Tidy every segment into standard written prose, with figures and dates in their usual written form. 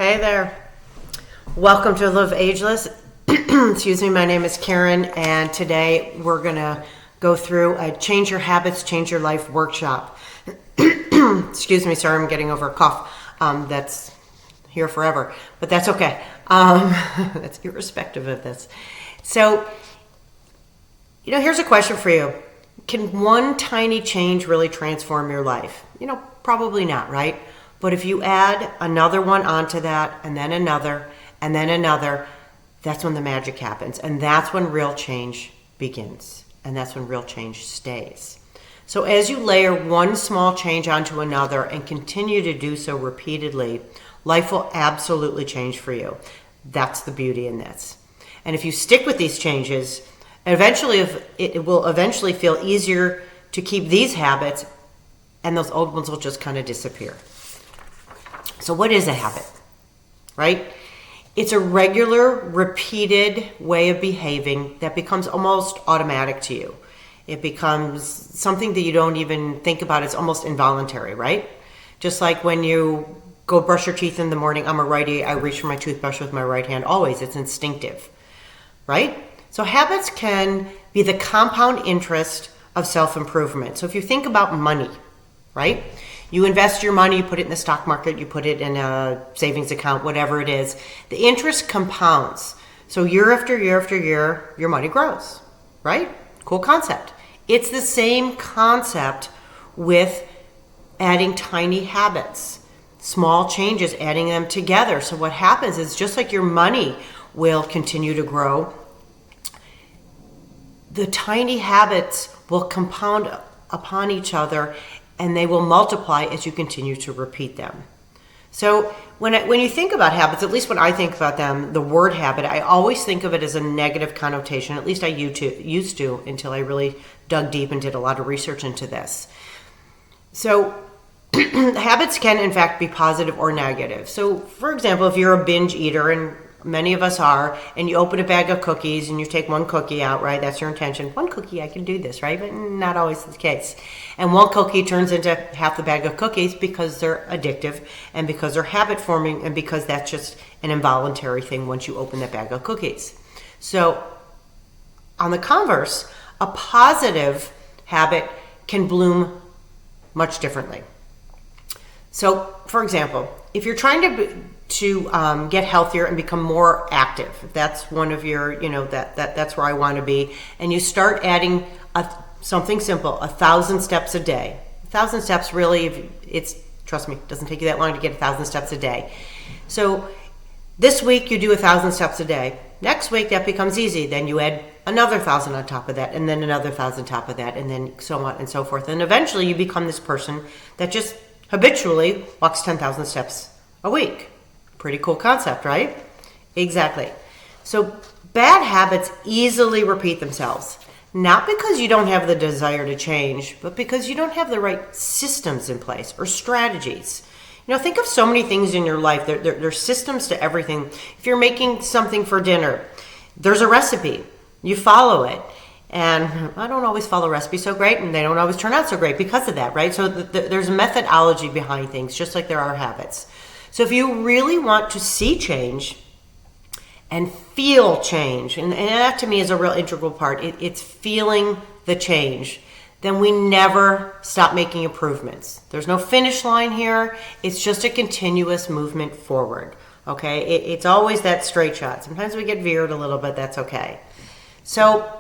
Hey there. Welcome to Live Ageless. Excuse me, my name is Karen, and today we're going to go through a Change Your Habits, Change Your Life workshop. Excuse me, sorry, I'm getting over a cough that's here forever, but that's okay. That's irrespective of this. So, here's a question for you. Can one tiny change really transform your life? Probably not, right? But if you add another one onto that, and then another, and then another, that's when the magic happens. And that's when real change begins. And that's when real change stays. So as you layer one small change onto another and continue to do so repeatedly, life will absolutely change for you. That's the beauty in this. And if you stick with these changes, it will eventually feel easier to keep these habits, and those old ones will just kind of disappear. So what is a habit, right? It's a regular, repeated way of behaving that becomes almost automatic to you. It becomes something that you don't even think about. It's almost involuntary, right? Just like when you go brush your teeth in the morning. I'm a righty. I reach for my toothbrush with my right hand always. It's instinctive, right? So habits can be the compound interest of self-improvement. So if you think about money, right? You invest your money, you put it in the stock market, you put it in a savings account, whatever it is. The interest compounds. So year after year after year, your money grows, right? Cool concept. It's the same concept with adding tiny habits, small changes, adding them together. So what happens is just like your money will continue to grow, the tiny habits will compound upon each other, and they will multiply as you continue to repeat them. So when you think about habits, at least when I think about them, the word habit, I always think of it as a negative connotation. At least I used to until I really dug deep and did a lot of research into this. So habits can in fact be positive or negative. So for example, if you're a binge eater, and many of us are, and you open a bag of cookies and you take one cookie out, right? That's your intention. One cookie, I can do this, right? But not always the case. And one cookie turns into half the bag of cookies because they're addictive and because they're habit forming and because that's just an involuntary thing once you open that bag of cookies. So on the converse, a positive habit can bloom much differently. So for example, if you're trying to get healthier and become more active, if that's one of your, that's where I want to be, and you start adding something simple, 1,000 steps a day. 1,000 steps really, trust me, it doesn't take you that long to get 1,000 steps a day. So this week you do 1,000 steps a day. Next week that becomes easy. Then you add another 1,000 on top of that, and then another 1,000 on top of that, and then so on and so forth. And eventually you become this person that just habitually walks 10,000 steps a week. Pretty cool concept, right? Exactly. So bad habits easily repeat themselves, not because you don't have the desire to change, but because you don't have the right systems in place or strategies. Think of so many things in your life. There's systems to everything. If you're making something for dinner, there's a recipe. You follow it. And I don't always follow recipes so great, and they don't always turn out so great because of that, right? So there's a methodology behind things, just like there are habits. So if you really want to see change and feel change, and that to me is a real integral part, it's feeling the change, then we never stop making improvements. There's no finish line here. It's just a continuous movement forward, okay? It's always that straight shot. Sometimes we get veered a little bit. That's okay. So,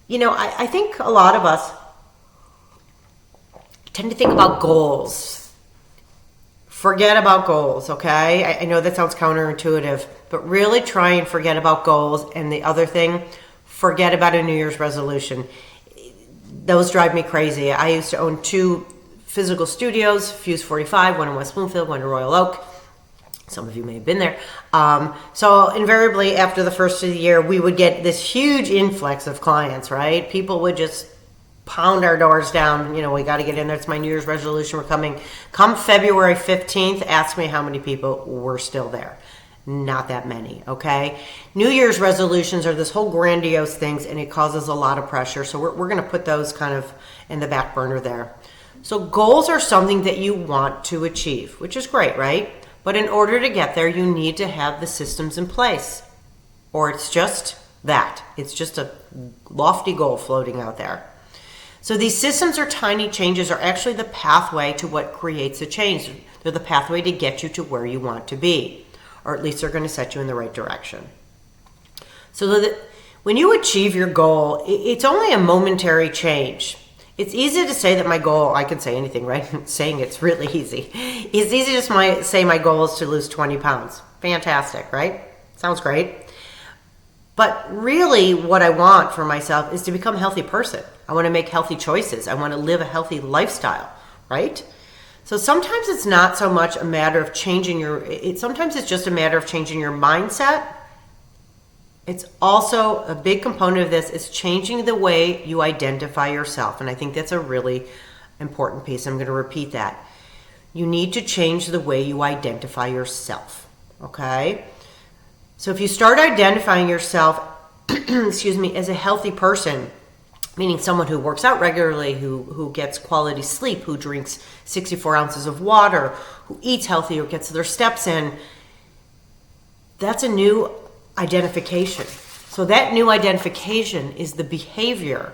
I think a lot of us tend to think about goals. Forget about goals, okay? I know that sounds counterintuitive, but really try and forget about goals. And the other thing, forget about a New Year's resolution. Those drive me crazy. I used to own 2 physical studios, Fuse 45, one in West Bloomfield, one in Royal Oak. Some of you may have been there. So invariably after the first of the year, we would get this huge influx of clients, right? People would just pound our doors down. We got to get in there. It's my New Year's resolution. We're coming. Come February 15th, ask me how many people were still there. Not that many, okay? New Year's resolutions are this whole grandiose things, and it causes a lot of pressure. So we're going to put those kind of in the back burner there. So goals are something that you want to achieve, which is great, right? But in order to get there, you need to have the systems in place. Or it's just that. It's just a lofty goal floating out there. So these systems or tiny changes are actually the pathway to what creates the change. They're the pathway to get you to where you want to be. Or at least they're going to set you in the right direction. So that when you achieve your goal, it's only a momentary change. It's easy to say that my goal, I can say anything, right? Saying it's really easy. It's easy to just say my goal is to lose 20 pounds. Fantastic, right? Sounds great. But really what I want for myself is to become a healthy person. I want to make healthy choices. I want to live a healthy lifestyle, right? So sometimes it's not so much a matter of changing sometimes it's just a matter of changing your mindset. It's also a big component of this is changing the way you identify yourself. And I think that's a really important piece. I'm going to repeat that. You need to change the way you identify yourself, okay? So if you start identifying yourself, excuse me, as a healthy person, meaning someone who works out regularly, who gets quality sleep, who drinks 64 ounces of water, who eats healthy, or gets their steps in, that's a new identification. So that new identification is the behavior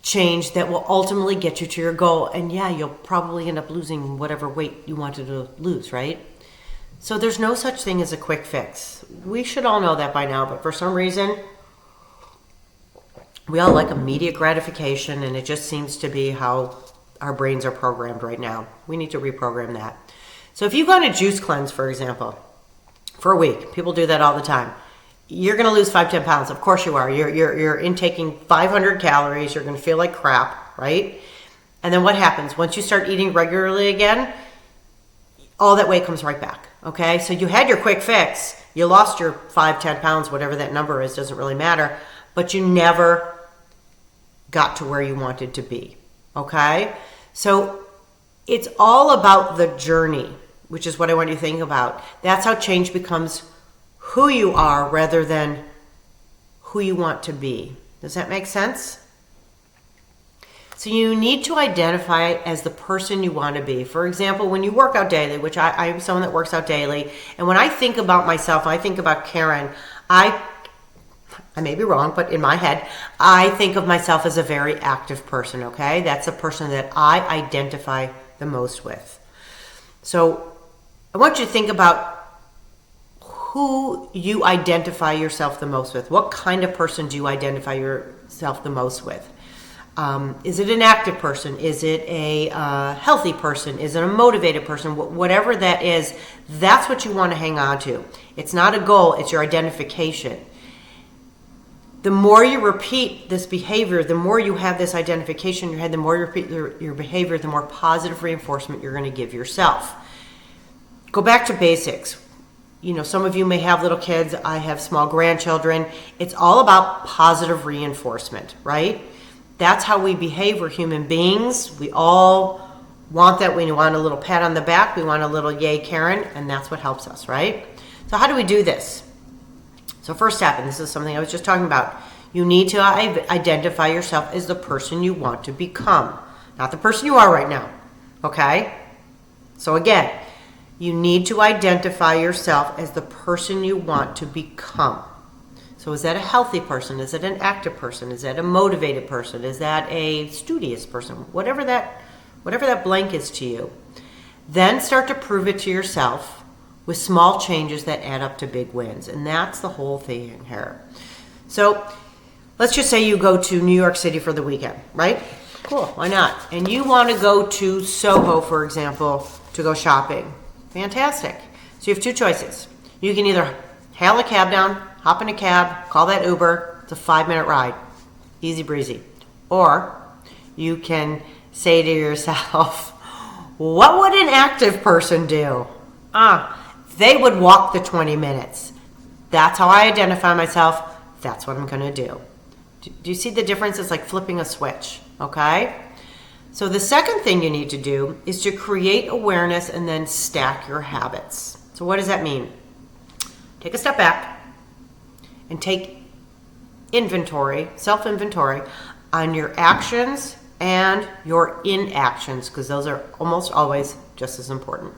change that will ultimately get you to your goal. And yeah, you'll probably end up losing whatever weight you wanted to lose, right? So there's no such thing as a quick fix. We should all know that by now, but for some reason, we all like immediate gratification, and it just seems to be how our brains are programmed right now. We need to reprogram that. So if you go on a juice cleanse, for example, for a week, people do that all the time. You're going to lose 5-10 pounds. Of course you are. You're intaking 500 calories. You're going to feel like crap, right? And then what happens? Once you start eating regularly again, all that weight comes right back, okay? So you had your quick fix. You lost your 5-10 pounds, whatever that number is, doesn't really matter. But you never got to where you wanted to be, okay? So it's all about the journey, which is what I want you to think about. That's how change becomes who you are rather than who you want to be. Does that make sense? So you need to identify as the person you want to be. For example, when you work out daily, which I'm someone that works out daily, and when I think about myself, I think about Karen, I may be wrong, but in my head, I think of myself as a very active person, okay? That's the person that I identify the most with. So I want you to think about who you identify yourself the most with. What kind of person do you identify yourself the most with? Is it an active person? Is it a healthy person? Is it a motivated person? Whatever that is, that's what you want to hang on to. It's not a goal, it's your identification. The more you repeat this behavior, the more you have this identification in your head, the more you repeat your behavior, the more positive reinforcement you're going to give yourself. Go back to basics. You know, some of you may have little kids. I have small grandchildren. It's all about positive reinforcement, right? That's how we behave. We're human beings. We all want that. We want a little pat on the back. We want a little yay, Karen, and that's what helps us, right? So how do we do this? So first step, and this is something I was just talking about, you need to identify yourself as the person you want to become, not the person you are right now, okay? So again, you need to identify yourself as the person you want to become. So is that a healthy person? Is it an active person? Is that a motivated person? Is that a studious person? Whatever that blank is to you. Then start to prove it to yourself with small changes that add up to big wins. And that's the whole thing here. So let's just say you go to New York City for the weekend, right? Cool, why not? And you want to go to Soho, for example, to go shopping. Fantastic. So you have two choices. You can either hail a cab down, hop in a cab, call that Uber. It's a 5-minute ride. Easy breezy. Or you can say to yourself, what would an active person do? They would walk the 20 minutes. That's how I identify myself. That's what I'm going to do. Do you see the difference? It's like flipping a switch, okay? So the second thing you need to do is to create awareness and then stack your habits. So what does that mean? Take a step back and take inventory, self-inventory on your actions and your inactions, because those are almost always just as important.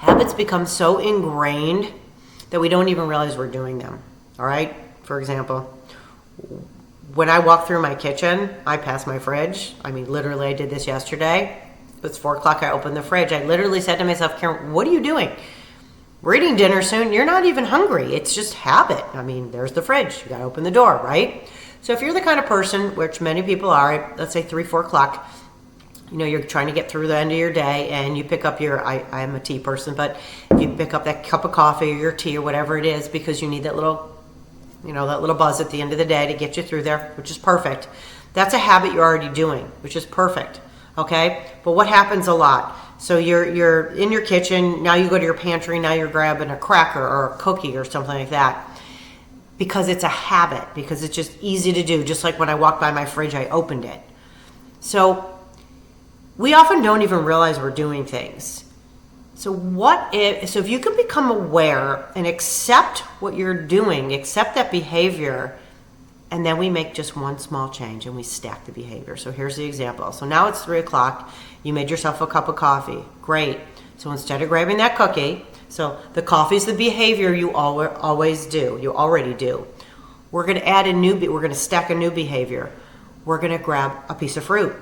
Habits become so ingrained that we don't even realize we're doing them. All right? For example, when I walk through my kitchen, I pass my fridge. I mean, literally, I did this yesterday. It's 4 o'clock. I opened the fridge. I literally said to myself, Karen, what are you doing? We're eating dinner soon. You're not even hungry. It's just habit. I mean, there's the fridge. You got to open the door, right? So if you're the kind of person, which many people are, let's say 3, 4 o'clock, you're trying to get through the end of your day and you pick up I am a tea person, but you pick up that cup of coffee or your tea or whatever it is because you need that little buzz at the end of the day to get you through there, which is perfect. That's a habit you're already doing, which is perfect. Okay? But what happens a lot? So you're in your kitchen, now you go to your pantry, now you're grabbing a cracker or a cookie or something like that. Because it's a habit, because it's just easy to do. Just like when I walked by my fridge, I opened it. So we often don't even realize we're doing things. So if you can become aware and accept what you're doing, accept that behavior, and then we make just one small change and we stack the behavior. So here's the example. So now it's 3 o'clock. You made yourself a cup of coffee. Great. So instead of grabbing that cookie, so the coffee's the behavior you always do. You already do. We're going to we're going to stack a new behavior. We're going to grab a piece of fruit.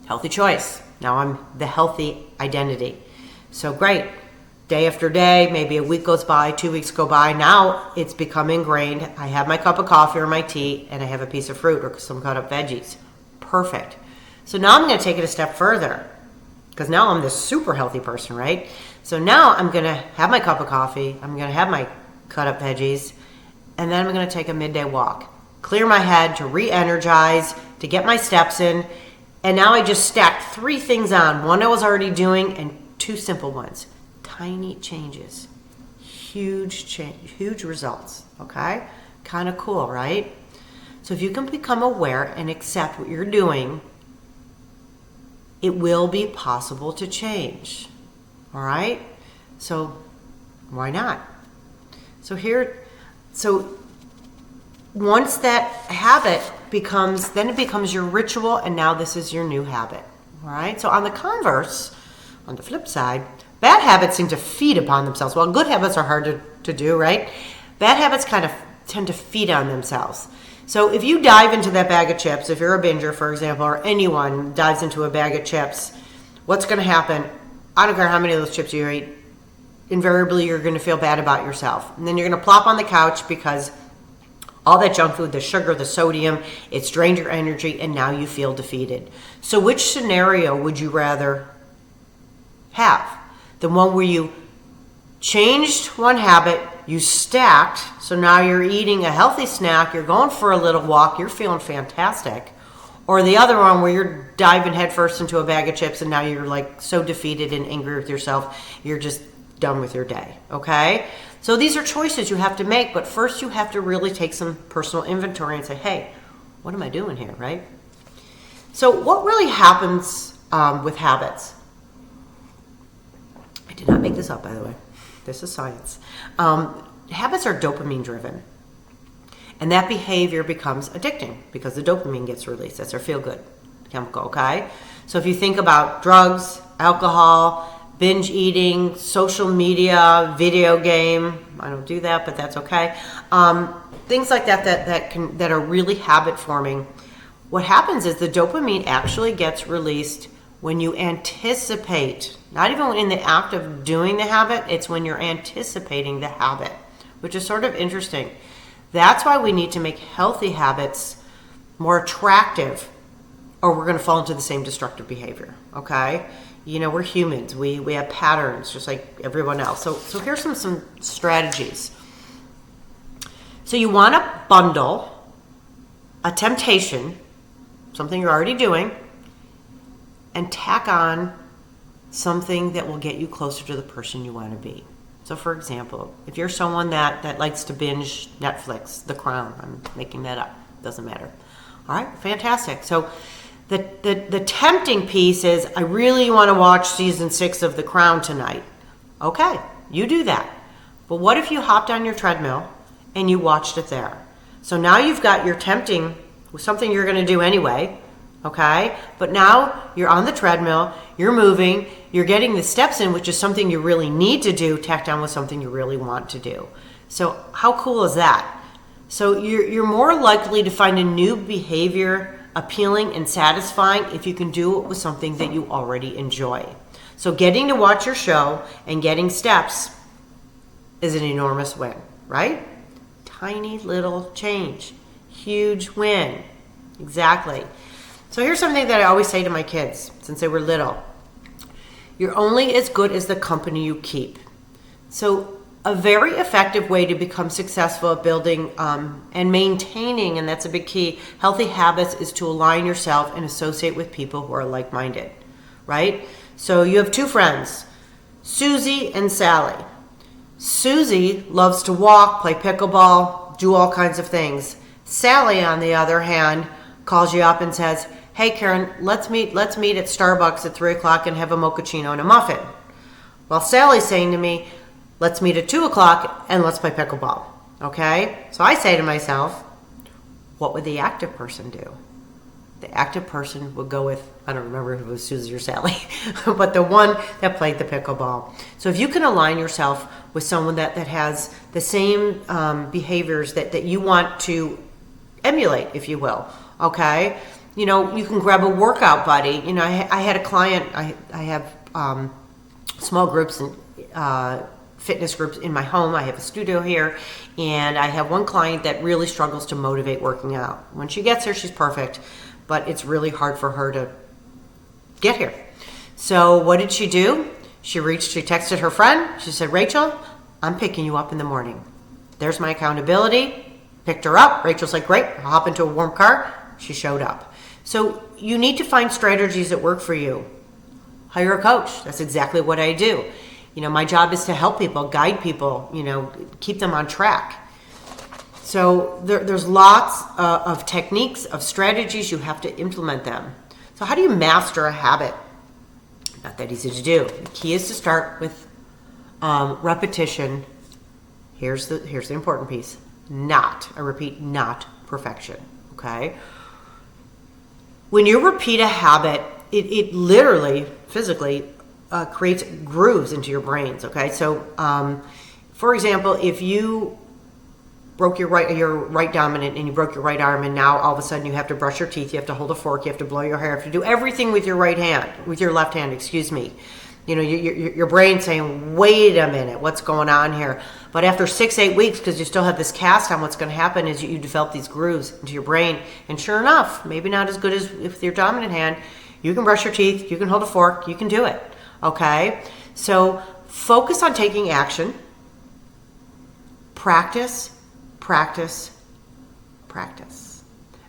Healthy choice. Now I'm the healthy identity. So great. Day after day, maybe a week goes by, 2 weeks go by. Now it's become ingrained. I have my cup of coffee or my tea, and I have a piece of fruit or some cut up veggies. Perfect. So now I'm going to take it a step further because now I'm this super healthy person, right? So now I'm going to have my cup of coffee. I'm going to have my cut up veggies, and then I'm going to take a midday walk. Clear my head to re-energize, to get my steps in. And now I just stacked 3 things on. One I was already doing and 2 simple ones. Tiny changes, huge change, huge results, okay? Kind of cool, right? So if you can become aware and accept what you're doing, it will be possible to change, all right? So why not? So once that habit then it becomes your ritual, and now this is your new habit, all right? So on the flip side, bad habits seem to feed upon themselves. Well, good habits are hard to do, right? Bad habits kind of tend to feed on themselves. So if you dive into that bag of chips, if you're a binger, for example, or anyone dives into a bag of chips, what's going to happen? I don't care how many of those chips you eat, invariably you're going to feel bad about yourself. And then you're going to plop on the couch because all that junk food, the sugar, the sodium, it's drained your energy, and now you feel defeated. So which scenario would you rather have? The one where you changed one habit, you stacked, so now you're eating a healthy snack, you're going for a little walk, you're feeling fantastic. Or the other one where you're diving headfirst into a bag of chips and now you're like so defeated and angry with yourself, you're just done with your day, okay? So these are choices you have to make, but first you have to really take some personal inventory and say, hey, what am I doing here, right? So what really happens with habits? I did not make this up, by the way. This is science. Habits are dopamine driven. And that behavior becomes addicting because the dopamine gets released. That's our feel-good chemical, okay? So if you think about drugs, alcohol, binge eating, social media, video game, I don't do that, but that's okay. Things like that are really habit forming. What happens is the dopamine actually gets released when you anticipate, not even in the act of doing the habit, it's when you're anticipating the habit, which is sort of interesting. That's why we need to make healthy habits more attractive, or we're going to fall into the same destructive behavior, okay? We're humans. We have patterns just like everyone else. So here's some strategies. So you want to bundle a temptation, something you're already doing, and tack on something that will get you closer to the person you want to be. So for example, if you're someone that likes to binge Netflix, The Crown, I'm making that up, doesn't matter. All right, fantastic. So the tempting piece is, I really want to watch season 6 of The Crown tonight. Okay, you do that. But what if you hopped on your treadmill and you watched it there? So now you've got your tempting, something you're going to do anyway, okay? But now you're on the treadmill, you're moving, you're getting the steps in, which is something you really need to do, tacked on with something you really want to do. So how cool is that? So you're more likely to find a new behavior appealing and satisfying if you can do it with something that you already enjoy. So getting to watch your show and getting steps is an enormous win, right? Tiny little change, huge win. Exactly. So here's something that I always say to my kids since they were little. You're only as good as the company you keep. So a very effective way to become successful at building and maintaining, and that's a big key, healthy habits is to align yourself and associate with people who are like-minded, right? So you have two friends, Susie and Sally. Susie loves to walk, play pickleball, do all kinds of things. Sally, on the other hand, calls you up and says, hey Karen, let's meet at Starbucks at 3 o'clock and have a mochaccino and a muffin. Well, Sally's saying to me, let's meet at 2 o'clock and let's play pickleball, okay? So I say to myself, what would the active person do? The active person would go with, I don't remember if it was Susie or Sally, but the one that played the pickleball. So if you can align yourself with someone that has the same behaviors that you want to emulate, if you will, okay? You know, you can grab a workout buddy. You know, I had a client, I have small groups and fitness groups in my home. I have a studio here, and I have one client that really struggles to motivate working out. When she gets here, she's perfect, but it's really hard for her to get here. So what did she do? She texted her friend. She said, Rachel, I'm picking you up in the morning. There's my accountability. Picked her up. Rachel's like, great, I'll hop into a warm car. She showed up. So you need to find strategies that work for you. Hire a coach. That's exactly what I do. You know, my job is to help people, guide people, you know, keep them on track. So there's lots of techniques, of strategies. You have to implement them. So how do you master a habit? Not that easy to do. The key is to start with repetition. Here's the important piece. Not perfection, okay? When you repeat a habit, it literally, physically, creates grooves into your brains, okay? So, for example, if you broke your right dominant and you broke your right arm, and now all of a sudden you have to brush your teeth, you have to hold a fork, you have to blow your hair, you have to do everything with your left hand, excuse me. You know, your brain's saying, wait a minute, what's going on here? But after 6-8 weeks, because you still have this cast on, what's going to happen is you develop these grooves into your brain. And sure enough, maybe not as good as with your dominant hand, you can brush your teeth, you can hold a fork, you can do it, okay? So focus on taking action. Practice.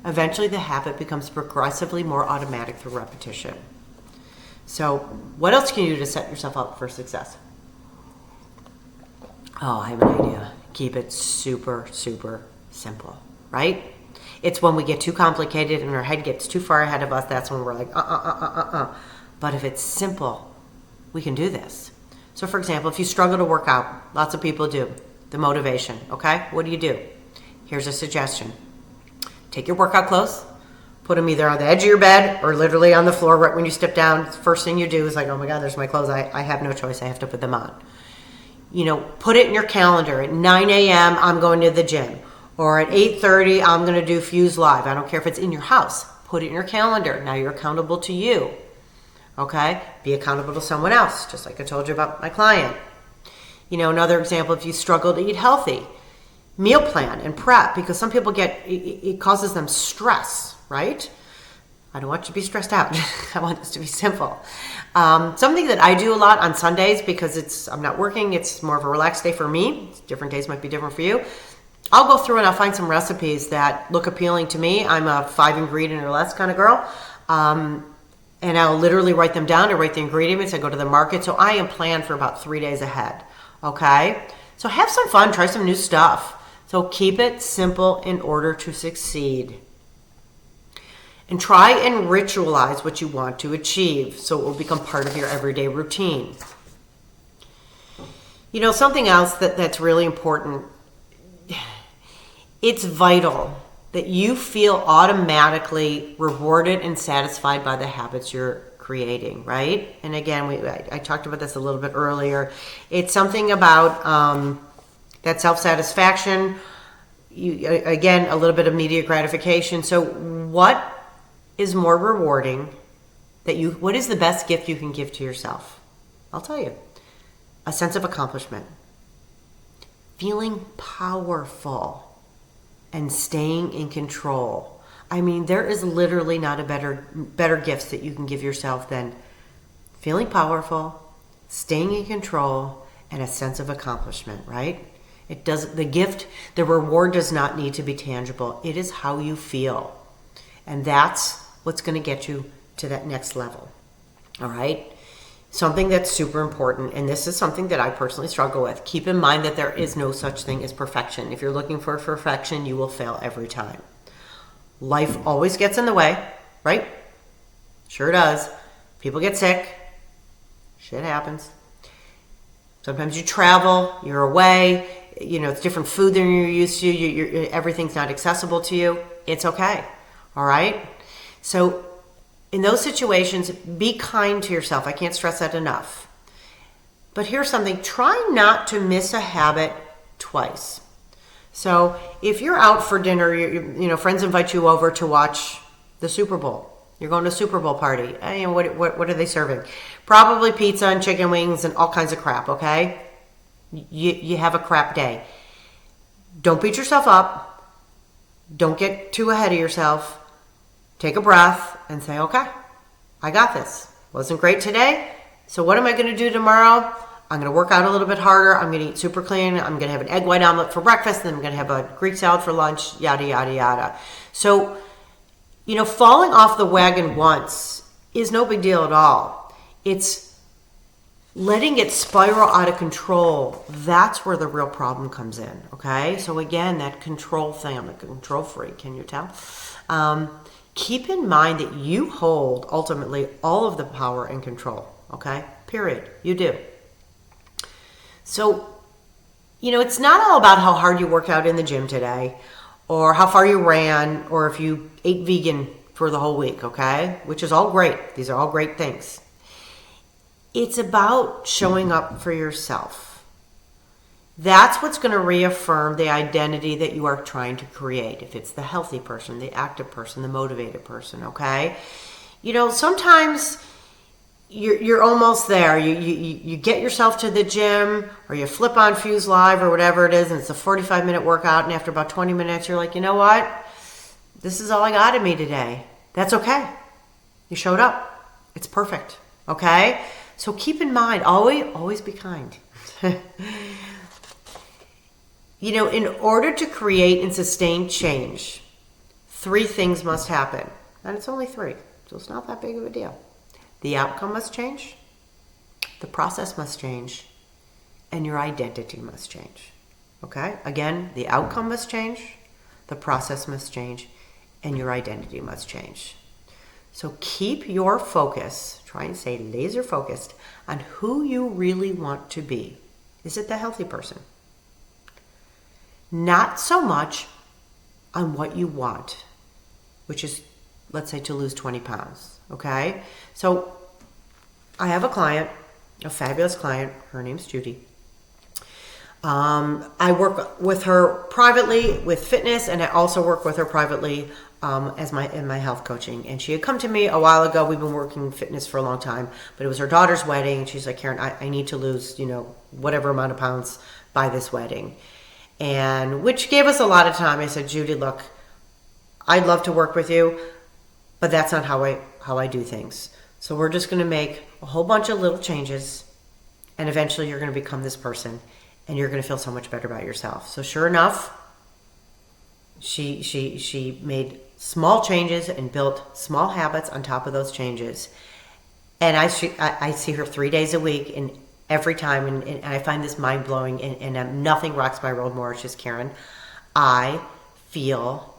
Eventually the habit becomes progressively more automatic through repetition. So what else can you do to set yourself up for success? Oh, I have an idea. Keep it super, super simple, right? It's when we get too complicated and our head gets too far ahead of us, that's when we're like, But if it's simple, we can do this. So for example, if you struggle to work out, lots of people do, the motivation, okay? What do? Here's a suggestion. Take your workout clothes, put them either on the edge of your bed or literally on the floor right when you step down. The first thing you do is like, oh my God, there's my clothes. I have no choice. I have to put them on. You know, put it in your calendar. At 9 a.m., I'm going to the gym. Or at 8:30, I'm going to do Fuse Live. I don't care if it's in your house. Put it in your calendar. Now you're accountable to you. Okay? Be accountable to someone else, just like I told you about my client. You know, another example, if you struggle to eat healthy, meal plan and prep, because some people it causes them stress, right? I don't want you to be stressed out. I want this to be simple. Something that I do a lot on Sundays, because I'm not working, it's more of a relaxed day for me. Different days might be different for you. I'll go through and I'll find some recipes that look appealing to me. I'm a 5 ingredient or less kind of girl. And I'll literally write them down. I write the ingredients. I go to the market. So I am planned for about 3 days ahead. Okay? So have some fun. Try some new stuff. So keep it simple in order to succeed. And try and ritualize what you want to achieve so it will become part of your everyday routine. You know, something else that's really important, it's vital that you feel automatically rewarded and satisfied by the habits you're creating, right? And again, I talked about this a little bit earlier. It's something about that self-satisfaction, again, a little bit of immediate gratification. So what is more rewarding what is the best gift you can give to yourself? I'll tell you. A sense of accomplishment. Feeling powerful and staying in control. I mean, there is literally not a better gifts that you can give yourself than feeling powerful, staying in control, and a sense of accomplishment, right? The reward does not need to be tangible. It is how you feel. And that's what's going to get you to that next level. All right? Something that's super important, and this is something that I personally struggle with. Keep in mind that there is no such thing as perfection. If you're looking for perfection, you will fail every time. Life always gets in the way, right? Sure does. People get sick. Shit happens. Sometimes you travel, you're away, it's different food than you're used to, everything's not accessible to you. It's okay. All right? So in those situations, be kind to yourself. I can't stress that enough. But here's something. Try not to miss a habit twice. So if you're out for dinner, friends invite you over to watch the Super Bowl. You're going to a Super Bowl party. What are they serving? Probably pizza and chicken wings and all kinds of crap, okay? You have a crap day. Don't beat yourself up. Don't get too ahead of yourself. Take a breath and say, okay, I got this. Wasn't great today, so what am I going to do tomorrow? I'm going to work out a little bit harder. I'm going to eat super clean. I'm going to have an egg white omelet for breakfast, then I'm going to have a Greek salad for lunch, yada, yada, yada. So, falling off the wagon once is no big deal at all. It's letting it spiral out of control. That's where the real problem comes in, okay? So again, that control thing, I'm a control freak, can you tell? Keep in mind that you hold ultimately all of the power and control, okay? Period. You do. So, it's not all about how hard you work out in the gym today or how far you ran or if you ate vegan for the whole week, okay? Which is all great. These are all great things. It's about showing up for yourself. That's what's going to reaffirm the identity that you are trying to create. If it's the healthy person, the active person, the motivated person, okay? Sometimes you're almost there. You get yourself to the gym or you flip on Fuse Live or whatever it is and it's a 45-minute workout and after about 20 minutes you're like, you know what? This is all I got in me today. That's okay. You showed up. It's perfect, okay? So keep in mind, always be kind. In order to create and sustain change, 3 things must happen. And it's only 3, so it's not that big of a deal. The outcome must change, the process must change, and your identity must change. Okay? Again, the outcome must change, the process must change, and your identity must change. So keep your focus, try and stay laser focused on who you really want to be. Is it the healthy person? Not so much on what you want, which is, let's say, to lose 20 pounds, okay? So I have a client, a fabulous client. Her name's Judy. I work with her privately with fitness, and I also work with her privately in my health coaching. And she had come to me a while ago. We've been working fitness for a long time, but it was her daughter's wedding. And she's like, Karen, I need to lose, whatever amount of pounds by this wedding. And which gave us a lot of time. I said, Judy, look, I'd love to work with you, but that's not how I do things. So we're just going to make a whole bunch of little changes, and eventually you're going to become this person, and you're going to feel so much better about yourself. So sure enough, she made small changes and built small habits on top of those changes. And I see her 3 days a week, and every time, and I find this mind-blowing, and nothing rocks my world more. It's just, Karen, I feel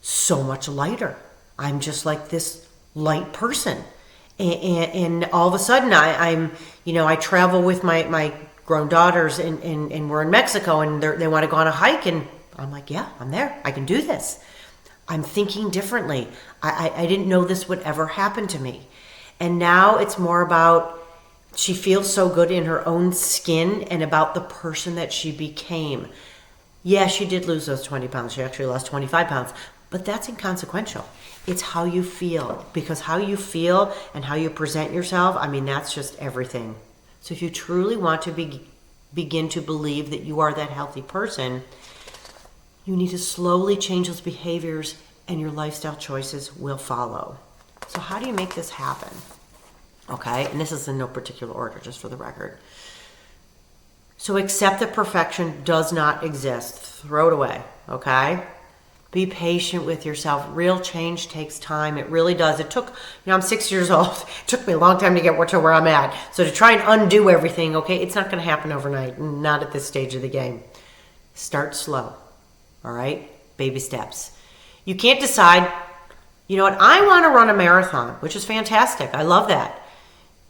so much lighter. I'm just like this light person. And all of a sudden, I travel with my grown daughters, and we're in Mexico, and they want to go on a hike, and I'm like, yeah, I'm there. I can do this. I'm thinking differently. I didn't know this would ever happen to me. And now it's more about she feels so good in her own skin and about the person that she became. Yeah, she did lose those 20 pounds. She actually lost 25 pounds. But that's inconsequential. It's how you feel. Because how you feel and how you present yourself, I mean, that's just everything. So if you truly want to begin to believe that you are that healthy person, you need to slowly change those behaviors and your lifestyle choices will follow. So how do you make this happen? Okay, and this is in no particular order, just for the record. So accept that perfection does not exist. Throw it away, okay? Be patient with yourself. Real change takes time. It really does. It took, I'm 6 years old. It took me a long time to get to where I'm at. So to try and undo everything, okay, it's not going to happen overnight. Not at this stage of the game. Start slow, all right? Baby steps. You can't decide, you know what, I want to run a marathon, which is fantastic. I love that.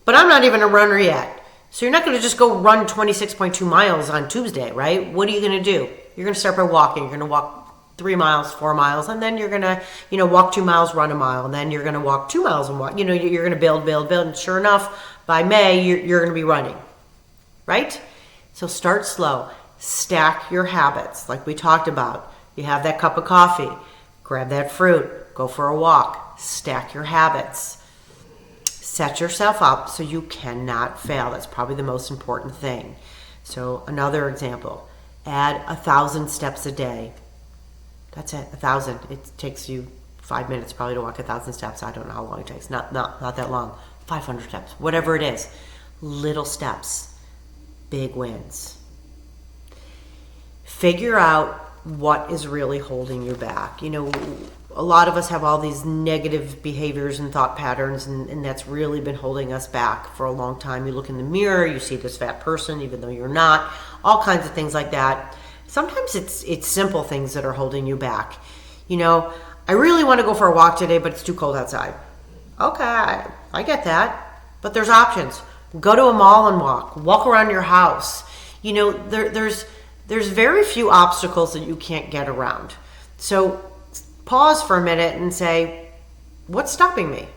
But I'm not even a runner yet. So you're not going to just go run 26.2 miles on Tuesday, right? What are you going to do? You're going to start by walking. You're going to walk 3 miles, 4 miles, and then you're going to, walk 2 miles, run a mile, and then you're going to walk 2 miles and walk. You're going to build, and sure enough, by May, you're going to be running, right? So start slow. Stack your habits, like we talked about. You have that cup of coffee. Grab that fruit. Go for a walk. Stack your habits. Set yourself up so you cannot fail. That's probably the most important thing. So another example, add 1,000 steps a day. That's it, 1,000. It takes you 5 minutes probably to walk 1,000 steps. I don't know how long it takes. Not that long. 500 steps, whatever it is. Little steps, big wins. Figure out what is really holding you back. A lot of us have all these negative behaviors and thought patterns, and that's really been holding us back for a long time. You look in the mirror, you see this fat person, even though you're not, all kinds of things like that. Sometimes it's simple things that are holding you back. I really want to go for a walk today, but it's too cold outside. Okay, I get that, but there's options. Go to a mall and walk around your house. There's very few obstacles that you can't get around. So pause for a minute and say, what's stopping me?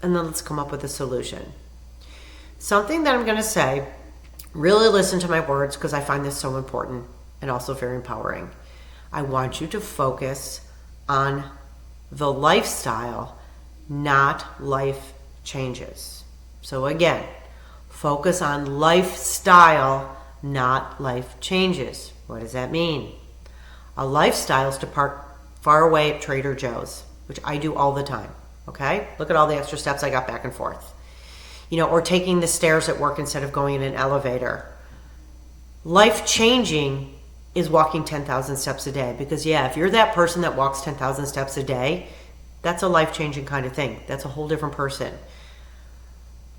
And then let's come up with a solution. Something that I'm going to say, really listen to my words because I find this so important and also very empowering. I want you to focus on the lifestyle, not life changes. So again, focus on lifestyle, not life changes. What does that mean? A lifestyle is to park far away at Trader Joe's, which I do all the time, okay? Look at all the extra steps I got back and forth. Or taking the stairs at work instead of going in an elevator. Life-changing is walking 10,000 steps a day because, if you're that person that walks 10,000 steps a day, that's a life-changing kind of thing. That's a whole different person.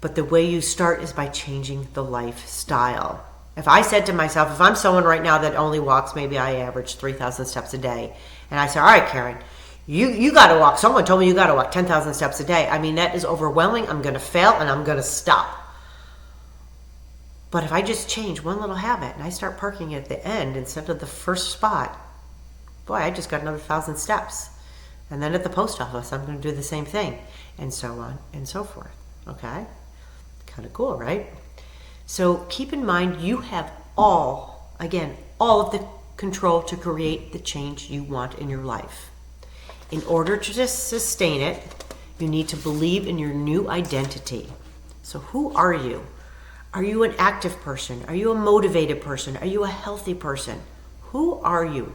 But the way you start is by changing the lifestyle. If I said to myself, if I'm someone right now that only walks, maybe I average 3,000 steps a day, and I say, all right, Karen, you got to walk. Someone told me you got to walk 10,000 steps a day. I mean, that is overwhelming. I'm going to fail, and I'm going to stop. But if I just change one little habit, and I start parking at the end instead of the first spot, boy, I just got another 1,000 steps. And then at the post office, I'm going to do the same thing, and so on and so forth. Okay? Kind of cool, right? So keep in mind, you have all of the control to create the change you want in your life. In order to just sustain it, you need to believe in your new identity. So who are you? Are you an active person? Are you a motivated person? Are you a healthy person? Who are you?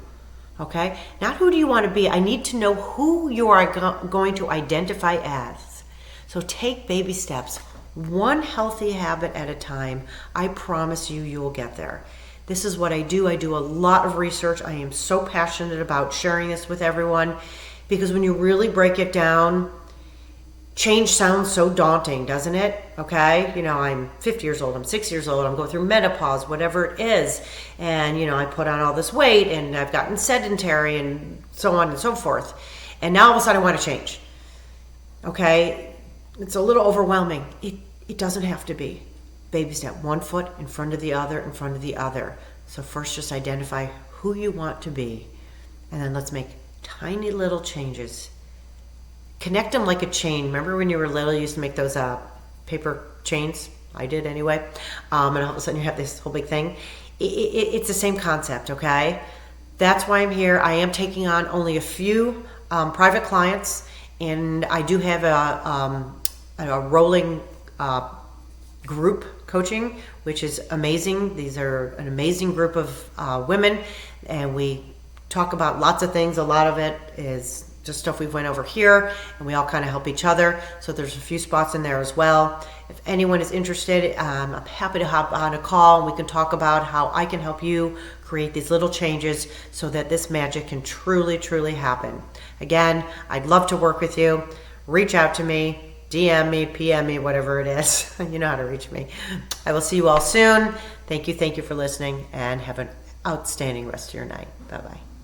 Okay? Not who do you want to be. I need to know who you are going to identify as. So take baby steps. One healthy habit at a time. I promise you will get there. This is what I do. I do a lot of research. I am so passionate about sharing this with everyone because when you really break it down, change sounds so daunting, doesn't it? Okay? I'm 50 years old. I'm 6 years old. I'm going through menopause, whatever it is. And, I put on all this weight and I've gotten sedentary and so on and so forth. And now all of a sudden I want to change. Okay? It's a little overwhelming. It doesn't have to be. Baby step, 1 foot in front of the other, in front of the other. So first just identify who you want to be. And then let's make tiny little changes. Connect them like a chain. Remember when you were little, you used to make those paper chains? I did anyway. And all of a sudden you have this whole big thing. It's the same concept, okay? That's why I'm here. I am taking on only a few private clients, and I do have a rolling group coaching, which is amazing. These are an amazing group of women, and we talk about lots of things. A lot of it is just stuff we've went over here, and we all kind of help each other. So there's a few spots in there as well. If anyone is interested, I'm happy to hop on a call, and we can talk about how I can help you create these little changes so that this magic can truly, truly happen. Again, I'd love to work with you. Reach out to me, DM me, PM me, whatever it is. You know how to reach me. I will see you all soon. Thank you for listening, and have an outstanding rest of your night. Bye-bye.